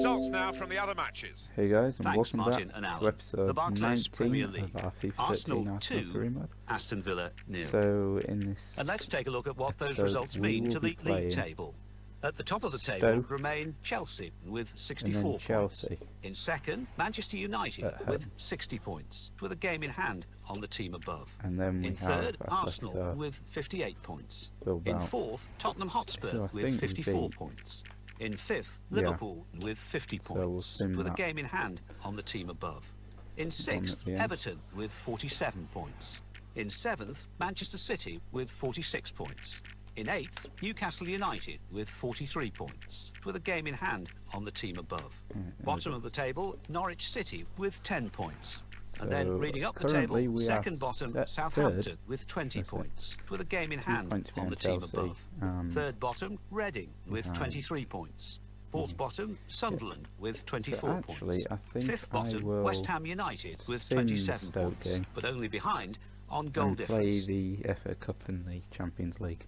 results now from the other matches. Hey guys, and Thanks, welcome Martin back and to Alan. episode The Barclays 19 Premier League. of our FIFA Arsenal 13 Arsenal 2, Career Mode. Aston Villa 0. So in this And let's take a look at what those episode, results we mean will to be the playing league table. At the top of the table Stoke, remain Chelsea with and 64 then points. Chelsea. In second, Manchester United At with home. 60 points, with a game in hand on the team above. And then we In have third, Arsenal Atletico with 58 points. Bilbao. In fourth, Tottenham who Hotspur I with think we 54 beat. points. In fifth, Yeah. Liverpool with 50 So we'll points, sim with a that game in hand on the team above. In at sixth, the end. Everton with 47 points. In seventh, Manchester City with 46 points. In eighth, Newcastle United with 43 points, with a game in hand on the team above. Bottom of the table, Norwich City with 10 points. And then So reading up the currently table, we are second bottom, third. Southampton with 20 That's it. points, with a game in 2 hand points on the behind team Chelsea, above. Third bottom, Reading with behind. 23 points. Fourth bottom, Sunderland with 24 So actually, points. I think Fifth I bottom, will West Ham United with sim 27 Stoke points, game but only behind on goal and play difference. the FA Cup in the Champions League.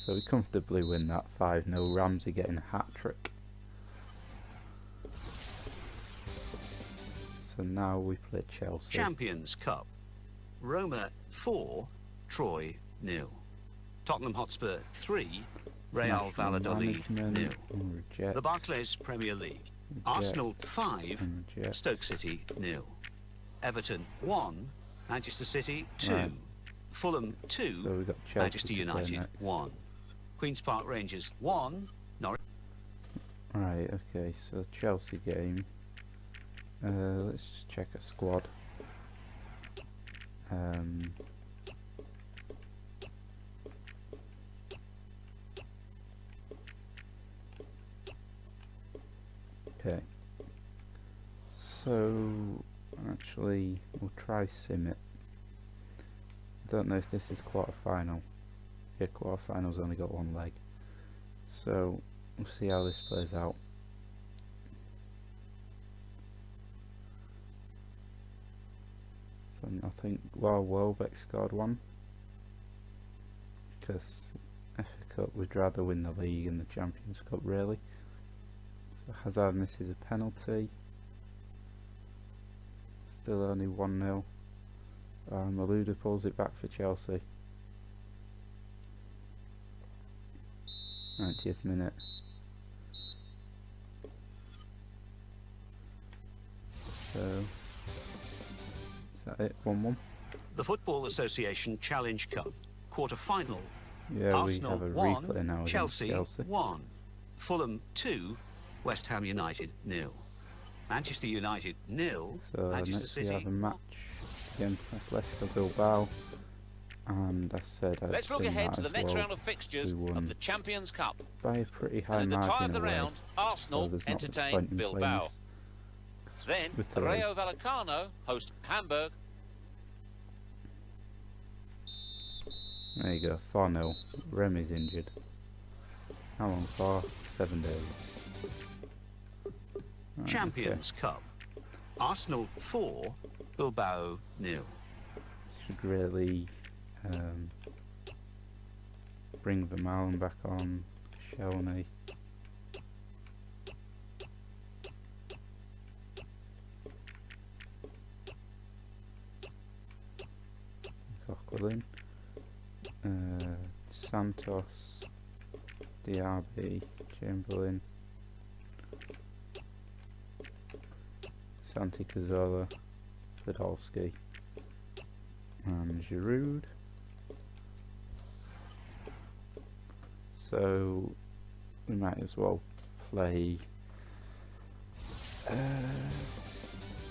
So we comfortably win that 5-0, Ramsey getting a hat-trick. So now we play Chelsea. Champions Cup. Roma 4, Troy 0. Tottenham Hotspur 3, Real National Valladolid management, 0. and reject, The Barclays Premier League. reject, Arsenal 5, and reject. Stoke City 0. Everton 1, Manchester City 2. Right. Fulham 2, So we got Chelsea Manchester to play United next. 1. Queen's Park Rangers 1, Norwich. Right, okay, so Chelsea game. Let's just check a squad. Okay. So actually we'll try sim it. Don't know if this is quarter-final. Yeah, quarter-final's only got one leg. So we'll see how this plays out. So I think Welbeck scored one. Because FA Cup, we'd rather win the league and the Champions Cup really. So Hazard misses a penalty. Still only 1-0. Malouda pulls it back for Chelsea. 90th minute. So is that it? 1-1. The Football Association Challenge Cup. Quarter-final. Yeah, Arsenal we have a 1, replay now against Chelsea Chelsea. 1. Fulham 2, West Ham United 0. Manchester United 0, So Manchester next we City. have a match against Atletico Bilbao, and I said I'd Let's look seen ahead that to the as next well. round of fixtures We won of the Champions Cup. by a pretty high And at the margin tie of the away, round, Arsenal so there's not much entertain point in Bilbao. playing Then, with the Rayo Vallecano host Hamburg. this. There you go, 4-0. Remy's injured. How long for? 7 days. Right, Champions Cup. Arsenal 4, Bilbao 0. should really bring Vermaelen back on. Shelney. Coquelin. Santos. Diaby. Chamberlain. Santi Cazorla. Podolski. And Giroud. So we might as well play.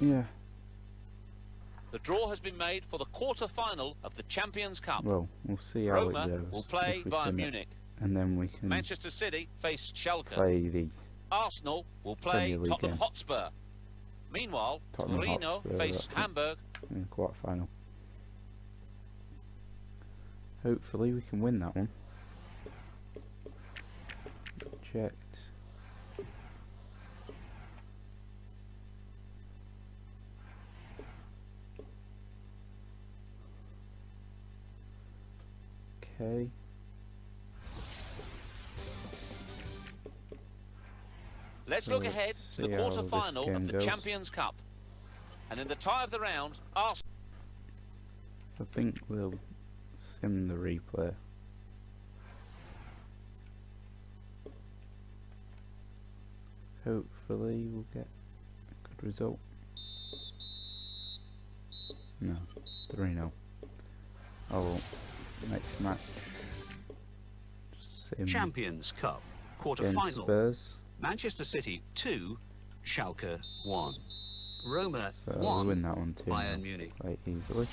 Yeah. The draw has been made for the quarter-final of the Champions Cup. Well, we'll see how Roma it goes. will play if we Bayern sim it, Munich. and then we can Manchester City face Schalke. play the Arsenal will play Premier League Tottenham game. Hotspur. Meanwhile, Tottenham Torino Hotspur, face that's it. Hamburg. in the quarter-final. Hopefully we can win that one. Checked. Okay. Let's So look ahead to the see how this quarter-final game of the goes. Champions Cup. And in the tie of the round, Arsenal. I think we'll sim the replay. Hopefully we'll get a good result. No, 3-0. Oh well, next match. Sim Champions Cup, against quarter-final. Spurs. Manchester City 2, Schalke 1. Roma So 1, we win that one too. Bayern Munich. Quite easily.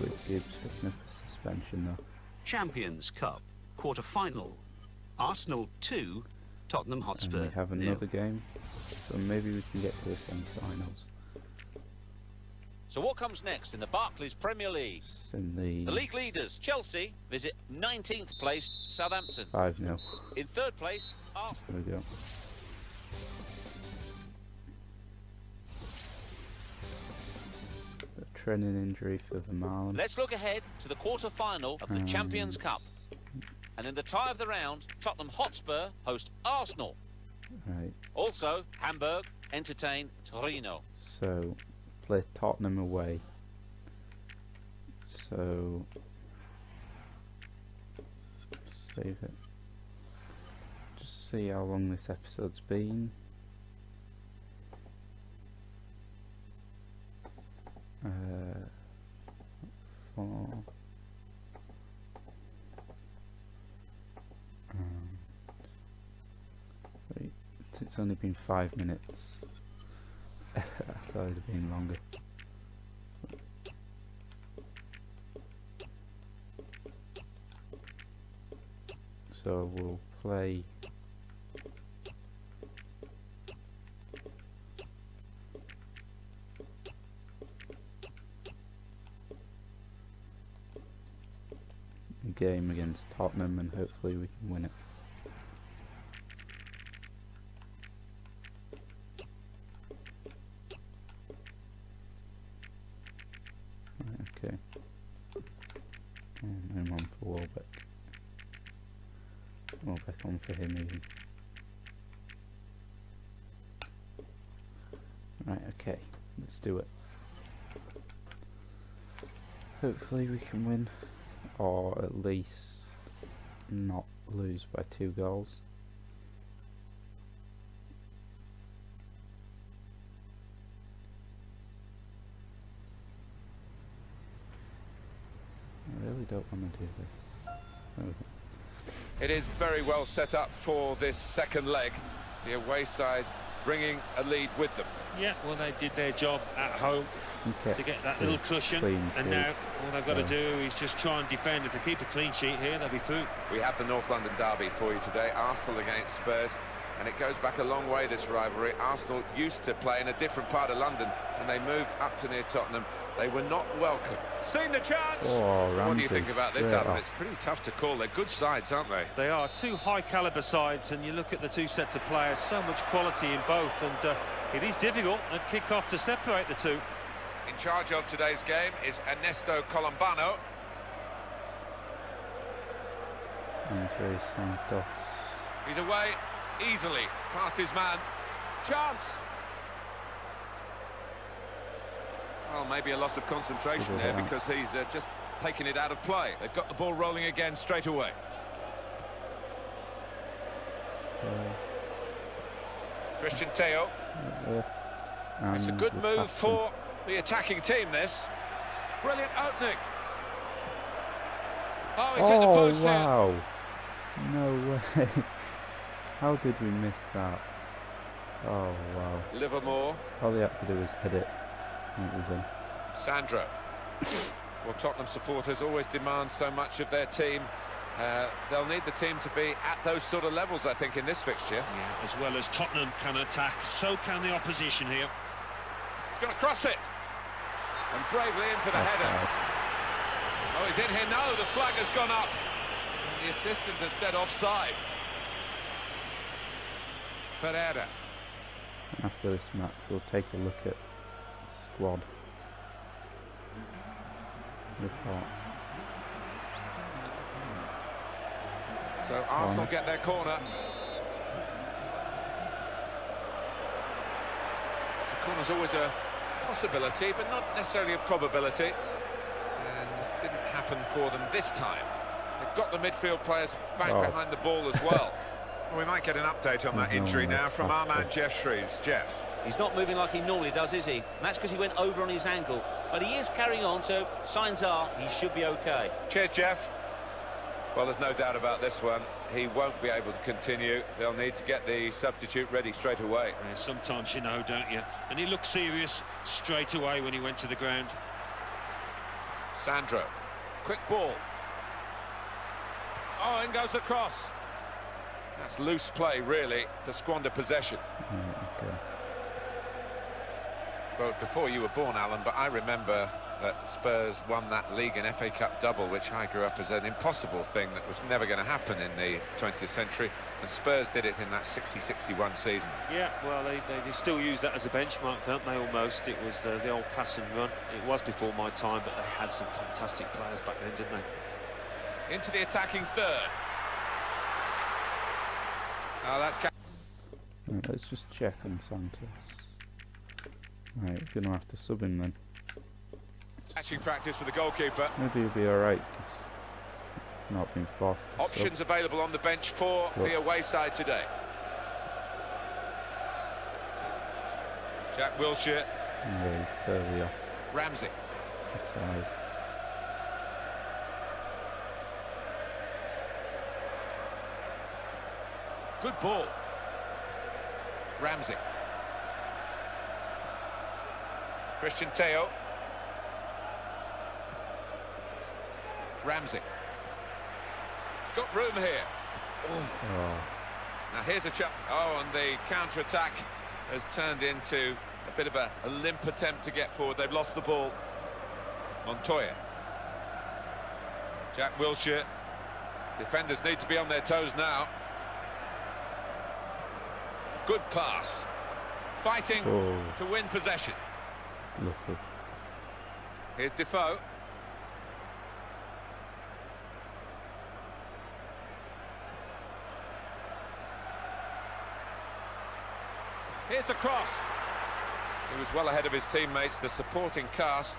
With Gibbs picking up a suspension though. Champions Cup, quarter-final. Arsenal 2, Tottenham And Hotspur we have 0. another game. So maybe we can get to the semi-finals. So what comes next in the Barclays Premier League? Sim the The league leaders, Chelsea, visit 19th placed Southampton. 5-0. In third place, Arsenal. There we go. A training injury for the Marlin. Let's look ahead to the quarter-final of the Champions Cup. And in the tie of the round, Tottenham Hotspur host Arsenal. Right. Also, Hamburg entertain Torino. So play Tottenham away. So save it. Just see how long this episode's been. Four. Wait, it's only been 5 minutes. I thought it'd have been longer. So we'll play a game against Tottenham and hopefully we can win it. Right, okay. I'm on for Welbeck. Welbeck on for him even. Right, okay. Let's do it. Hopefully we can win, or at least not lose by 2 goals. I really don't want to do this. There we go. It is very well set up for this second leg. The away side bringing a lead with them. Yeah, well, they did their job at home Okay, to get that so little cushion, clean and sheet. now all they've got to So- do is just try and defend. If they keep a clean sheet here, they'll be through. We have the North London derby for you today, Arsenal against Spurs, and it goes back a long way, this rivalry. Arsenal used to play in a different part of London, and they moved up to near Tottenham. They were not welcome. Seen the chance! Oh, What do you Ramsey think about this, straight Alan? off. It's pretty tough to call. They're good sides, aren't they? They are two high-caliber sides, and you look at the two sets of players, so much quality in both, and it is difficult at kick-off to separate the two. In charge of today's game is Ernesto Colombano. Andre Santos. He's away easily, past his man. Chance! Well, maybe a loss of concentration there because he's just taking it out of play. They've got the ball rolling again straight away. Christian Teo. It's a good move for the attacking team, this. Brilliant opening. Oh, he's hit the post here. Wow! No way! How did we miss that? Oh wow! Livermore. All they had to do was hit it, and it was in. Sandro. Well, Tottenham supporters always demand so much of their team. They'll need the team to be at those sort of levels, I think, in this fixture. Yeah, as well as Tottenham can attack, so can the opposition here. He's going to cross it. And bravely in for the header. Oh, he's in here. No, the flag has gone up. And the assistant has said offside. Ferreira. After this match, we'll take a look at the squad report. So Arsenal get their corner. Corner's always a possibility, but not necessarily a probability. And it didn't happen for them this time. They've got the midfield players back behind the ball as well. Well, we might get an update on that injury now from our man Jeff Shreves. Jeff. He's not moving like he normally does, is he? And that's because he went over on his ankle. But he is carrying on, so signs are he should be okay. Cheers, Jeff. Well, there's no doubt about this one. He won't be able to continue. They'll need to get the substitute ready straight away. Yeah, sometimes you know, don't you? And he looked serious straight away when he went to the ground. Sandro. Quick ball. Oh, in goes the cross. That's loose play, really, to squander possession. Okay. Well, before you were born, Alan, but I remember that Spurs won that league and FA Cup double, which I grew up as an impossible thing that was never going to happen in the 20th century. And Spurs did it in that 60-61 season. Yeah, well, they still use that as a benchmark, don't they, almost? It was the old pass and run. It was before my time, but they had some fantastic players back then, didn't they? Into the attacking third. Oh, that's... Right, let's just check on Santos. Right, we're going to have to sub him then. Catching practice for the goalkeeper. Maybe he'll be alright, because he's not been forced to Options sub. available on the bench for the away side today. Jack Wilshere. Yeah, he's clearly off Ramsey. the side. Good ball. Ramsey. Christian Teo. Ramsey. He's got room here. Oh, Now here's a chance. Oh, and the counter-attack has turned into a bit of a limp attempt to get forward. They've lost the ball. Montoya. Jack Wilshere. Defenders need to be on their toes now. Good pass. Fighting to win possession. lucky. Here's Defoe. Here's the cross. He was well ahead of his teammates. The supporting cast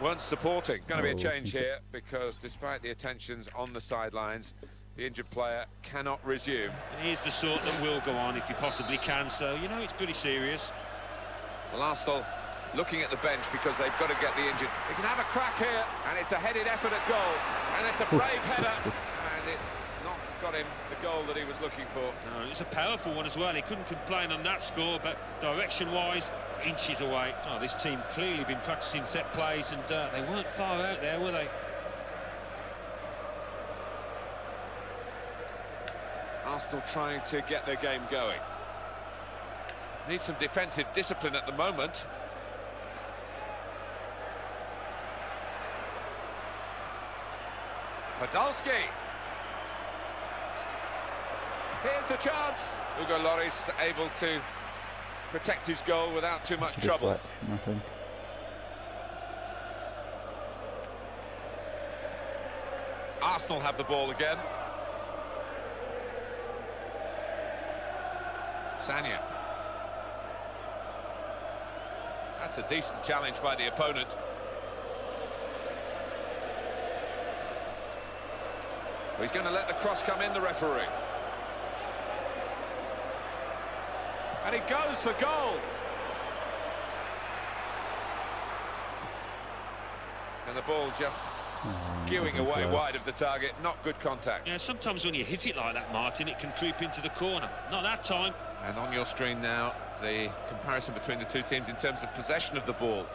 weren't supporting. Going to be a change here because despite the attentions on the sidelines, the injured player cannot resume. He's the sort that will go on if he possibly can, so, you know, it's pretty serious. Well, Arsenal looking at the bench because they've got to get the injured. They can have a crack here, and it's a headed effort at goal. And it's a brave header, and it's not got him the goal that he was looking for. No, it's a powerful one as well. He couldn't complain on that score, but direction-wise, inches away. Oh, this team clearly been practicing set plays, and they weren't far out there, were they? Arsenal trying to get their game going. Need some defensive discipline at the moment. Podolski. Here's the chance. Hugo Lloris able to protect his goal without too much trouble. I think. Arsenal have the ball again. Sanya. That's a decent challenge by the opponent. Well, he's going to let the cross come in, the referee. And he goes for goal. And the ball just skewing away wide of the target. Not good contact. Yeah, sometimes when you hit it like that, Martin, it can creep into the corner. Not that time. And on your screen now, the comparison between the two teams in terms of possession of the ball.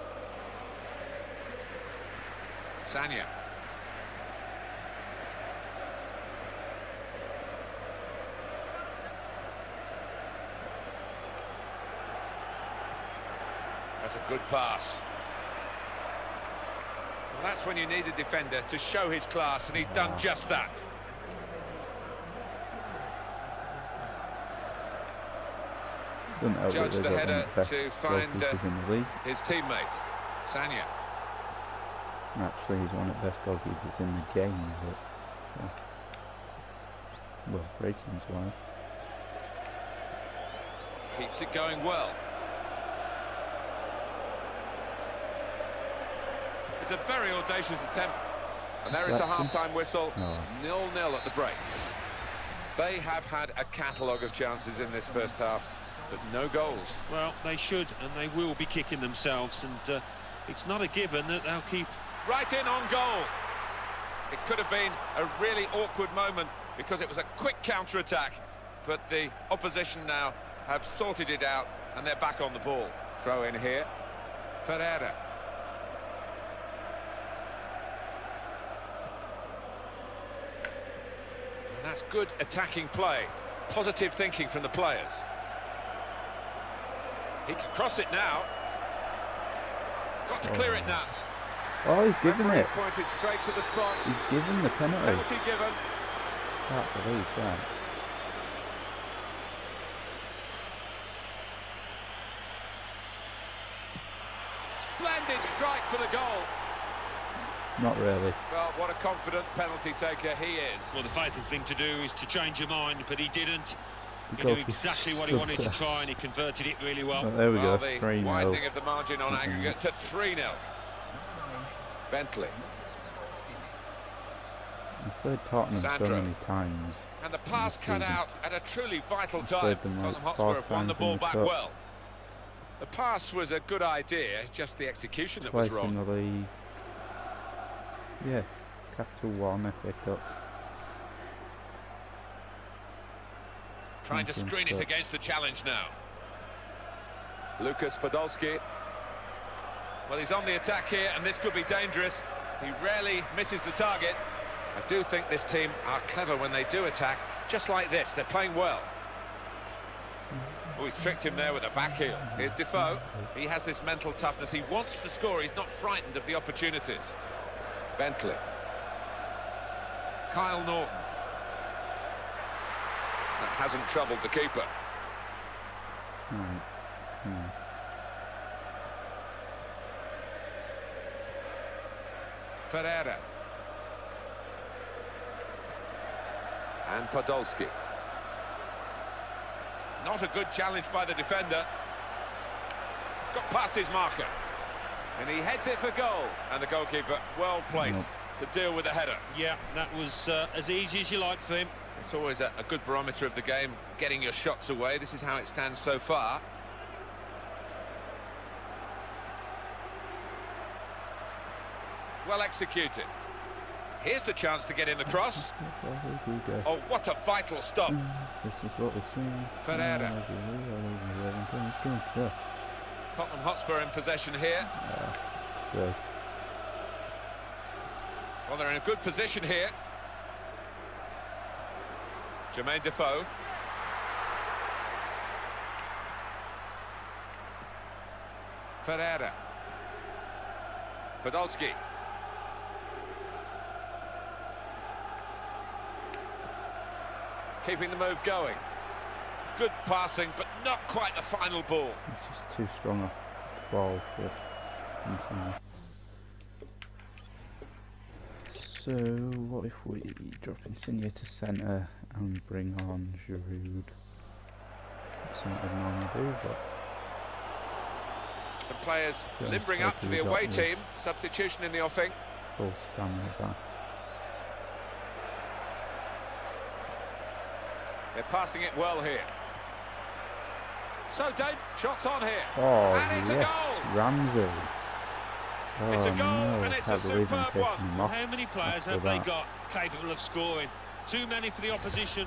Sanya. That's a good pass. Well, that's when you need a defender to show his class, and he's done just that. Judge the header to find his teammate, Sanya. Actually, he's one of the best goalkeepers in the game, but well, ratings-wise. Keeps it going well. It's a very audacious attempt. And there is the half-time whistle, 0-0 at the break. They have had a catalogue of chances in this first half, but no goals. Well, they should, and they will be kicking themselves, and it's not a given that they'll keep... Right in on goal. It could have been a really awkward moment because it was a quick counter-attack, but the opposition now have sorted it out, and they're back on the ball. Throw in here. Ferreira. And that's good attacking play. Positive thinking from the players. He can cross it now. Got to clear it now. Oh, he's given it. Pointed straight to the spot. He's given the penalty. Penalty given. Can't believe that. Splendid strike for the goal. Not really. Well, what a confident penalty taker he is. Well, the fatal thing to do is to change your mind, but he didn't. The He knew exactly what he wanted to try, and he converted it really well. Oh, there we go, The 3-0. widening of the margin on aggregate to 3-0. Bentley. I've played Tottenham Sandro. so many times. And the pass cut out at a truly vital I've time. played them like Tottenham 4 Hotspur have won the times in ball the back cup. well. The pass was a good idea, just the execution that Twice was wrong. in the league. Yeah, Capital One FA Cup. Trying to screen it Cup. against the challenge now. Lucas Podolski. Well, he's on the attack here, and this could be dangerous. He rarely misses the target. I do think this team are clever when they do attack, just like this. They're playing well. Oh, he's tricked him there with a back heel. Here's Defoe. He has this mental toughness. He wants to score. He's not frightened of the opportunities. Bentley. Kyle Norton. That hasn't troubled the keeper. Ferreira. And Podolski. Not a good challenge by the defender. Got past his marker. And he heads it for goal. And the goalkeeper well placed to deal with the header. Yeah, that was as easy as you like for him. It's always a good barometer of the game, getting your shots away. This is how it stands so far. Well executed. Here's the chance to get in the cross. Oh, what a vital stop. This is what we're seeing. Ferreira. Yeah. Tottenham Hotspur in possession here. Good. Well, they're in a good position here. Jermaine Defoe. Ferreira. Podolski. Keeping the move going. Good passing, but not quite the final ball. It's just too strong off the ball for Insigne. So, what if we drop Insigne to centre and bring on Giroud? That's something I'd normally do, but... Some players Yeah, limbering up for the got away the team. Substitution in the offing. full stamina back. They're passing it well here. So, Dave, shots on here. Oh, And it's a yes, goal. Ramsey. Oh, It's a goal, no, and it's can't a believe I'm superb one. taking him off. How many players after have they that. got capable of scoring? Too many for the opposition.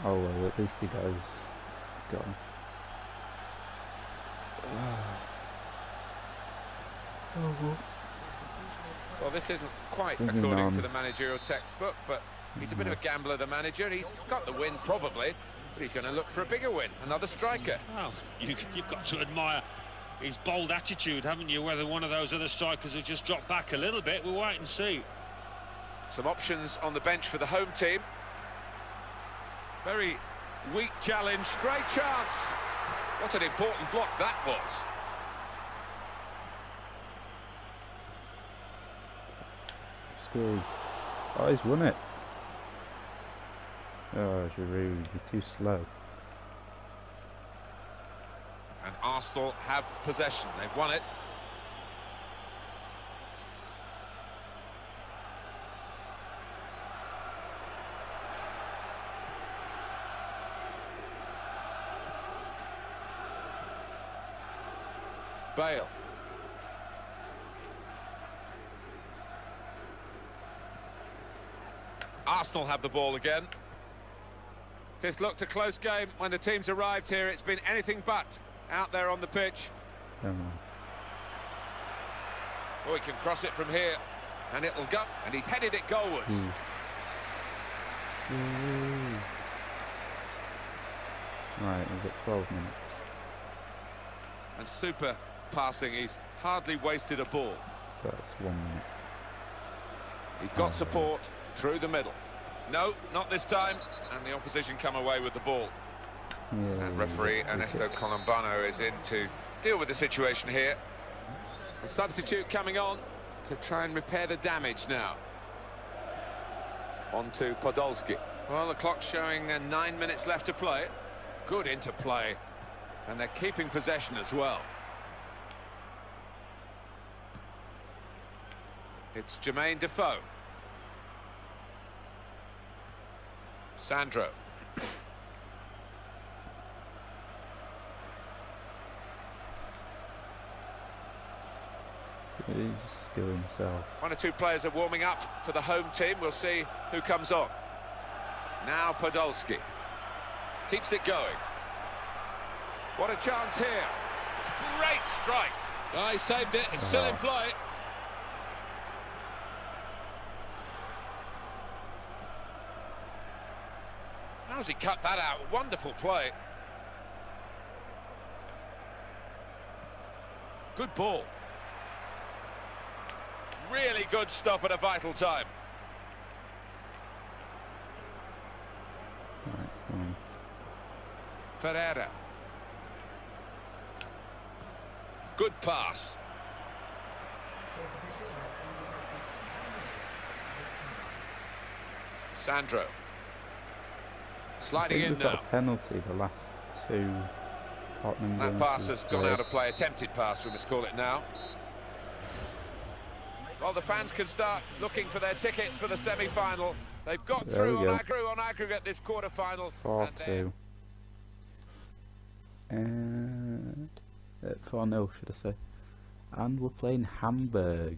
Oh, well, at least he does. Got him. Well, this isn't quite Moving according on. to the managerial textbook, but he's a bit of a gambler, the manager. He's got the win, probably, but he's going to look for a bigger win, another striker. Well, you've got to admire his bold attitude, haven't you? Whether one of those other strikers have just dropped back a little bit, we'll wait and see. Some options on the bench for the home team. Very weak challenge, great chance. What an important block that was. Scored. Oh, he's won it. Oh, Giroud, you're too slow. And Arsenal have possession. They've won it. Bale. Arsenal have the ball again. This looked a close game when the teams arrived here. It's been anything but out there on the pitch. Oh, he can cross it from here, and it'll go. And he's headed it goalwards. Right, we've got 12 minutes. And super passing. He's hardly wasted a ball. So that's 1 minute. He's got support through the middle. No, not this time. And the opposition come away with the ball. Yeah, And referee Ernesto Colombano is in to deal with the situation here. A substitute coming on to try and repair the damage now. On to Podolski. Well, the clock's showing 9 minutes left to play. Good interplay. And they're keeping possession as well. It's Jermaine Defoe. Sandro. He's skill himself. One or two players are warming up for the home team. We'll see who comes on. Now Podolski. Keeps it going. What a chance here. Great strike. Oh, he saved it. It's still in play. How's he cut that out? Wonderful play. Good ball. Really good stuff at a vital time. Right, come on. Pereira. Good pass. Sandro. Sliding in We've got now. a penalty the last two Tottenham That games pass we've has gone played. out of play. Attempted pass, we must call it now. Well, the fans can start looking for their tickets for the semi-final. They've got There through we go. on aggregate this quarter-final. 4-2. 4-0, should I say. And we're playing Hamburg.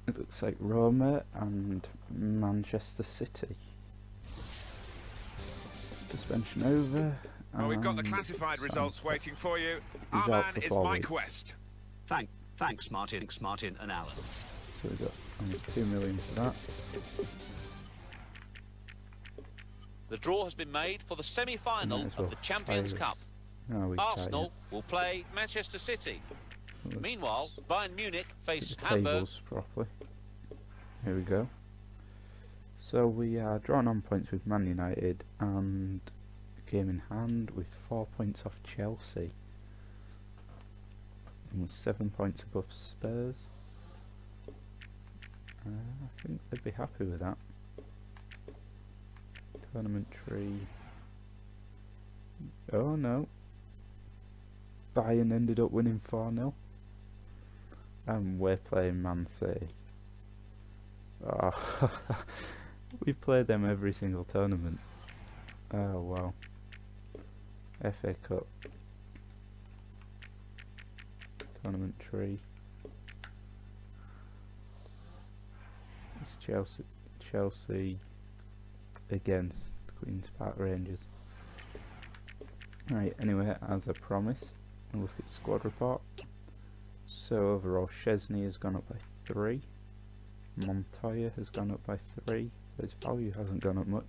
It looks like Roma and Manchester City. Suspension over. Well, we've got the and classified results waiting for you. He's Our out man for is 4 Mike weeks. West. Thanks, Martin and Alan. So we got almost 2 million for that. The draw has been made for the semi-final Might as well of the Champions play Cup. this. No, we can't Arsenal yet. will play Manchester City. Let's Meanwhile, Bayern Munich face put the Hamburg. tables properly. Here we go. So we are drawn on points with Man United and game in hand with 4 points off Chelsea. And with 7 points above Spurs. I think they'd be happy with that. Tournament tree. Oh no. Bayern ended up winning 4-0. And we're playing Man City. Oh, we play them every single tournament. Oh wow. FA Cup. Tournament tree. It's Chelsea against Queen's Park Rangers. Right, anyway, as I promised, I'll look at squad report. So overall, Chesney has gone up by 3. Montoya has gone up by 3, but his value hasn't gone up much.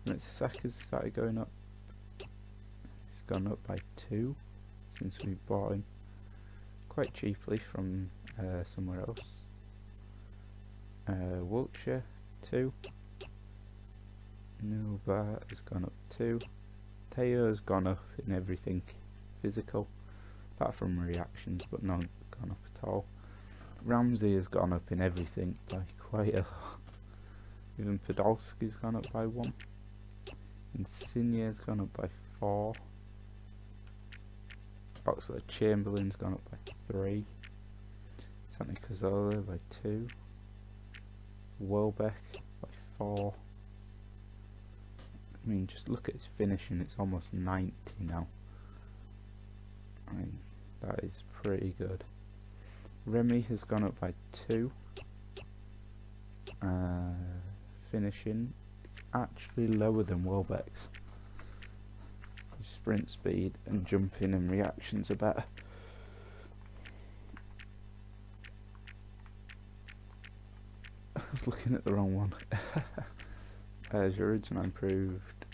And Saka's started going up. He's gone up by 2 since we bought him quite cheaply from somewhere else. Wiltshire 2. Nova has gone up 2. Teo has gone up in everything physical, apart from reactions, but not gone up at all. Ramsey has gone up in everything by quite a lot. Even Podolski's gone up by 1. Insigne has gone up by 4. Oxlade-Chamberlain's gone up by 3. Santi Cazorla by 2. Welbeck by 4. I mean, just look at his finishing, it's almost 90 now. I mean, That is pretty good. Remy has gone up by 2. Finishing, it's actually lower than Welbeck's. His sprint speed and jumping and reactions are better. I was looking at the wrong one. Giroud's not improved.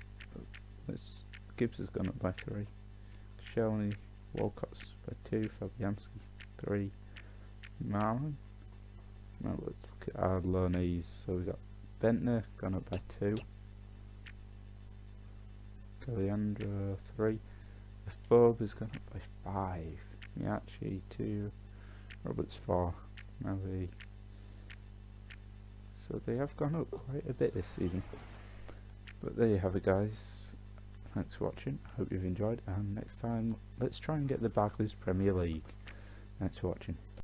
Gibbs has gone up by 3. Shelny, Walcott's by 2. Fabianski 3. Marlon. Now let's look at our loanees. So we got Bentner gone up by 2. Galeandro 3. Forbes has gone up by 5. Miachi 2. Roberts 4. Now so they have gone up quite a bit this season. But there you have it, guys. Thanks for watching. I hope you've enjoyed, and next time let's try and get the Barclays Premier League. Thanks for watching.